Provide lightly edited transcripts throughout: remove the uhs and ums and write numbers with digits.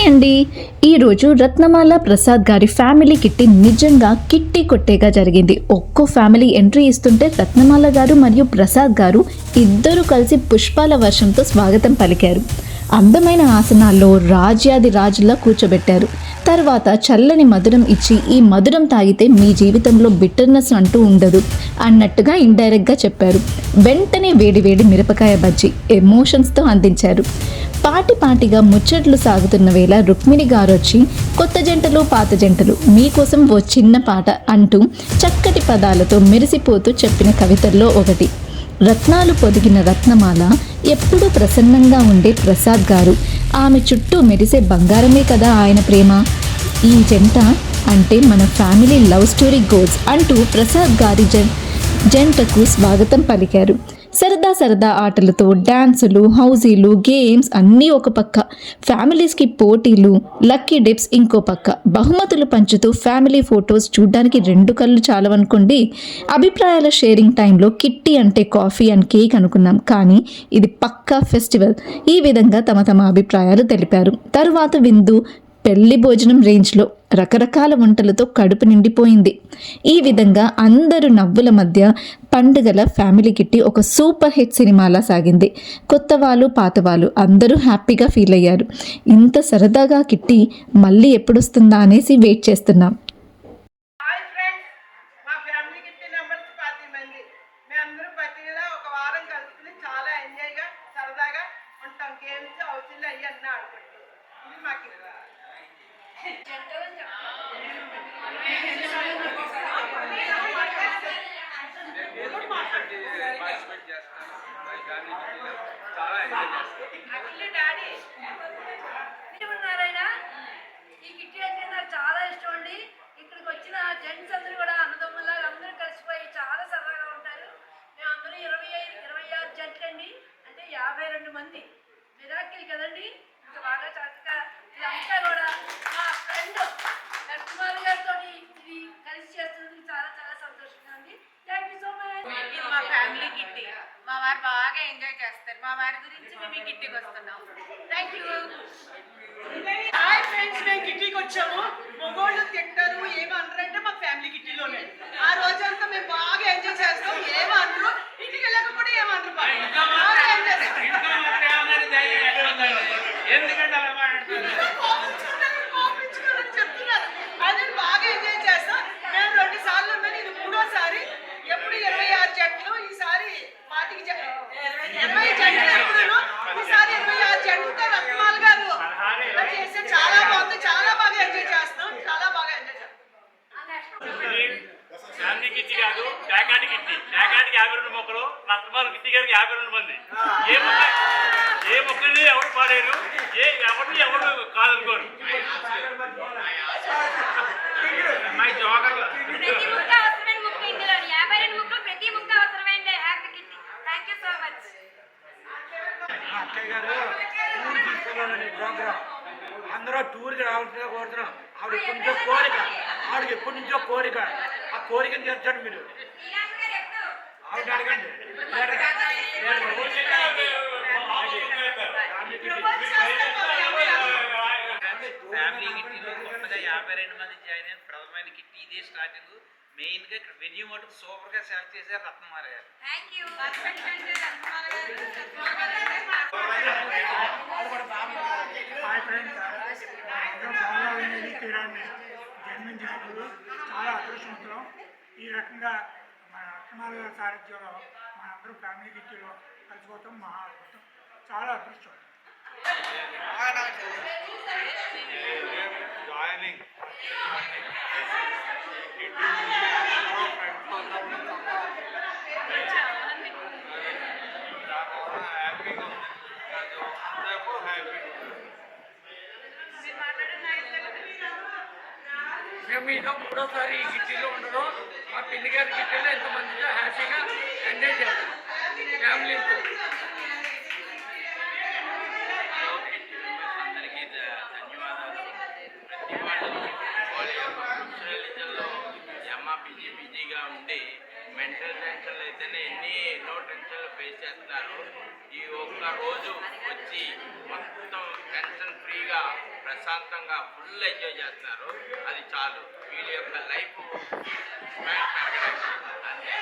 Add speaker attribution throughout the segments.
Speaker 1: అండి. ఈరోజు రత్నమాల ప్రసాద్ గారి ఫ్యామిలీ కిట్టి నిజంగా కిట్టి కొట్టేగా జరిగింది. ఒక్కో ఫ్యామిలీ ఎంట్రీ ఇస్తుంటే రత్నమాల గారు మరియు ప్రసాద్ గారు ఇద్దరు కలిసి పుష్పాల వర్షంతో స్వాగతం పలికారు. అందమైన ఆసనాల్లో రాజ్యాది రాజులా కూర్చోబెట్టారు. తర్వాత చల్లని మధురం ఇచ్చి ఈ మధురం తాగితే మీ జీవితంలో బిట్టర్నెస్ అంటూ ఉండదు అన్నట్టుగా ఇండైరెక్ట్గా చెప్పారు. వెంటనే వేడి వేడి మిరపకాయ బజ్జీ ఎమోషన్స్తో అందించారు. పాటిగా ముచ్చట్లు సాగుతున్న వేళ రుక్మిణి గారు వచ్చి కొత్త జంటలు పాత జంటలు మీకోసం ఓ చిన్న పాట అంటూ చక్కటి పదాలతో మెరిసిపోతూ చెప్పిన కవితల్లో ఒకటి. రత్నాలు పొదిగిన రత్నమాల, ఎప్పుడూ ప్రసన్నంగా ఉండే ప్రసాద్ గారు, ఆమె చుట్టూ మెరిసే బంగారమే కదా ఆయన ప్రేమ. ఈ జంట అంటే మన ఫ్యామిలీ లవ్ స్టోరీ గోల్స్ అంటూ ప్రసాద్ గారి జంటకు స్వాగతం పలికారు. సరదా ఆటలతో డ్యాన్సులు, హౌజీలు, గేమ్స్ అన్నీ ఒక పక్క, ఫ్యామిలీస్కి పోటీలు, లక్కీ డిప్స్ ఇంకో పక్క, బహుమతులు పంచుతూ ఫ్యామిలీ ఫొటోస్ చూడ్డానికి రెండు కళ్ళు చాలవనుకోండి. అభిప్రాయాల షేరింగ్ టైంలో కిట్టి అంటే కాఫీ అండ్ కేక్ అనుకున్నాం, కానీ ఇది పక్కా ఫెస్టివల్. ఈ విధంగా తమ అభిప్రాయాలు తెలిపారు. తరువాత విందు పెళ్లి భోజనం రేంజ్లో రకరకాల వంటలతో కడుపు నిండిపోయింది. ఈ విధంగా అందరూ నవ్వుల మధ్య పండుగల ఫ్యామిలీ కిట్టి ఒక సూపర్ హిట్ సినిమాలా సాగింది. కొత్త వాళ్ళు పాత వాళ్ళు అందరూ హ్యాపీగా ఫీల్ అయ్యారు. ఇంత సరదాగా కిట్టి మళ్ళీ ఎప్పుడొస్తుందా అనేసి వెయిట్ చేస్తున్నాం.
Speaker 2: ఈ కిట్టి అంటే నాకు చాలా ఇష్టం అండి. ఇక్కడికి వచ్చిన జెంట్స్ అందరూ కూడా అన్నదమ్ములాగా అందరూ కలిసిపోయి చాలా సరదాగా ఉంటారు. మేము అందరూ 26 జంటలు అండి, అంటే 52 మంది. మిరాకిల్ కదండి. ఇంకా బాగా చక్కగా ఇదంతా కూడా మా ఫ్రెండ్ లక్ష్మణ్ గారితో ఇది కలిసి చేస్తున్నందుకు చాలా సంతోషంగా ఉంది. Thank you so much.
Speaker 3: ఇది మా ఫ్యామిలీ కిట్టి. మా వారు బాగా ఎంజాయ్ చేస్తారు. మా వారి గురించి మేము ఈ కిట్టికి వస్తున్నాం. Thank you.
Speaker 4: హాయ్ ఫ్రెండ్స్, మేము కిట్టీకి వచ్చాము. మగోళ్ళు తింటారు ఏమనరంటే మా ఫ్యామిలీ కిట్టీలోనే ఆ రోజంతా మేము బాగా ఎంజాయ్ చేస్తాం. ఏమనరు, ఇంటికి వెళ్ళాక కూడా ఏమనరు. చెప్తున్నారు అదే బాగా ఎంజాయ్ చేస్తాం. మేము 2 సార్లు ఉన్నాను, ఇది 3వసారి. ఎప్పుడు 26 జంటలు, ఈసారి 20 జంటలు ఎప్పుడు, ఈసారి 26 జంటలతో రత్నాల్ గారు చేస్తే చాలా బాగుంది. చాలా బాగా ఎంజాయ్ చేస్తాం. చాలా బాగా ఎంజాయ్ చేస్తాం.
Speaker 5: ఫ్యామిలీ కిట్టి కాదు, ప్యాకాటి కిట్టి. ప్యాకాటికి 52 మొక్కలు, రత్నాలు కిట్టి గారికి 52 మంది. ఏ మొక్కని ఎవరు పాడారు, ఎవరిని ఎవరు కాదనుకోరు.
Speaker 2: ప్రతి ముక్క అవసరమైన ముక్క ఇందులో 52 ముక్కలు, ప్రతి ముక్క అవసరమైన happy kitty. Thank you so much.
Speaker 6: అక్కయ్య గారు టూర్ తీసుకోవాలని ప్రోగ్రామ్ అందరూ టూర్కి రావాల్సిందిగా కోరుతున్నాం. ఆవిడకి ఎప్పటి నుంచో కోరిక. ఆ కోరికను తీర్చండి మీరు. ఆవిడ అడగండి.
Speaker 7: ఫ్యామిలీ కిట్టీలో కొత్తగా 52 మంది జాయిన్ అయిన ప్రథమైన కిట్టి ఇదే స్టార్టింగ్. మెయిన్ గా ఇక్కడ వెన్యూ మటుకు సూపర్ గా సెలెక్ట్ చేశారు రత్నమాల గారు.
Speaker 2: Thank you.
Speaker 6: హాయ్ ఫ్రెండ్స్, బాగుంది తీరాన్ని జన్మించినప్పుడు చాలా అదృష్టవంతులం. ఈ రకంగా మన రత్నాల గారి సారథ్యంలో మనందరూ ఫ్యామిలీ కిట్టీలో కలిసిపోతాం. మహా అద్భుతం, చాలా అదృష్టం.
Speaker 5: జాయినింగ్
Speaker 6: మేము ఇదో 3వసారి ఈ కిట్టీలో ఉండడం. మా పిల్లి గారి కిట్టీలో ఎంతమందితో హ్యాపీగా ఎంజాయ్ చేస్తాం ఫ్యామిలీతో.
Speaker 7: అందరికీ ధన్యవాదాలు. ప్రతి వాళ్ళ యొక్క ప్రొఫెషనలిజంలో అమ్మ బిజీగా ఉండి మెంటల్ టెన్షన్లు అయితేనే ఎన్నో టెన్షన్లు ఫేస్ చేస్తున్నారు. ఈ ఒక్క రోజు వచ్చి మొత్తం టెన్షన్ ఫ్రీగా
Speaker 8: ప్రశాంతంగా ఫుల్ ఎంజాయ్ చేస్తున్నారు. అది చాలు వీళ్ళ యొక్క లైఫ్ పెరగడానికి. అంతే.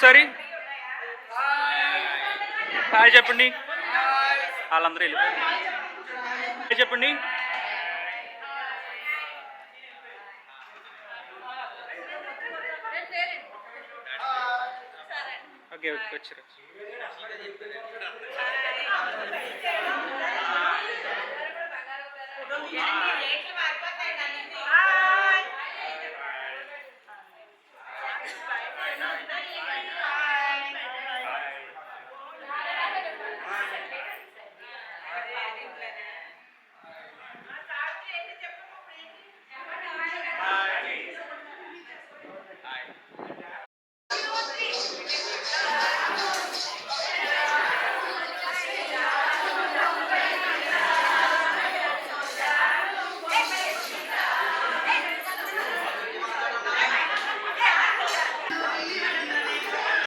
Speaker 9: సరే హాయ్ చెప్పండి. వాళ్ళందరూ వెళ్ళి హాయ్ చెప్పండి. ఓకే ఓకే వచ్చారు.
Speaker 3: హాయ్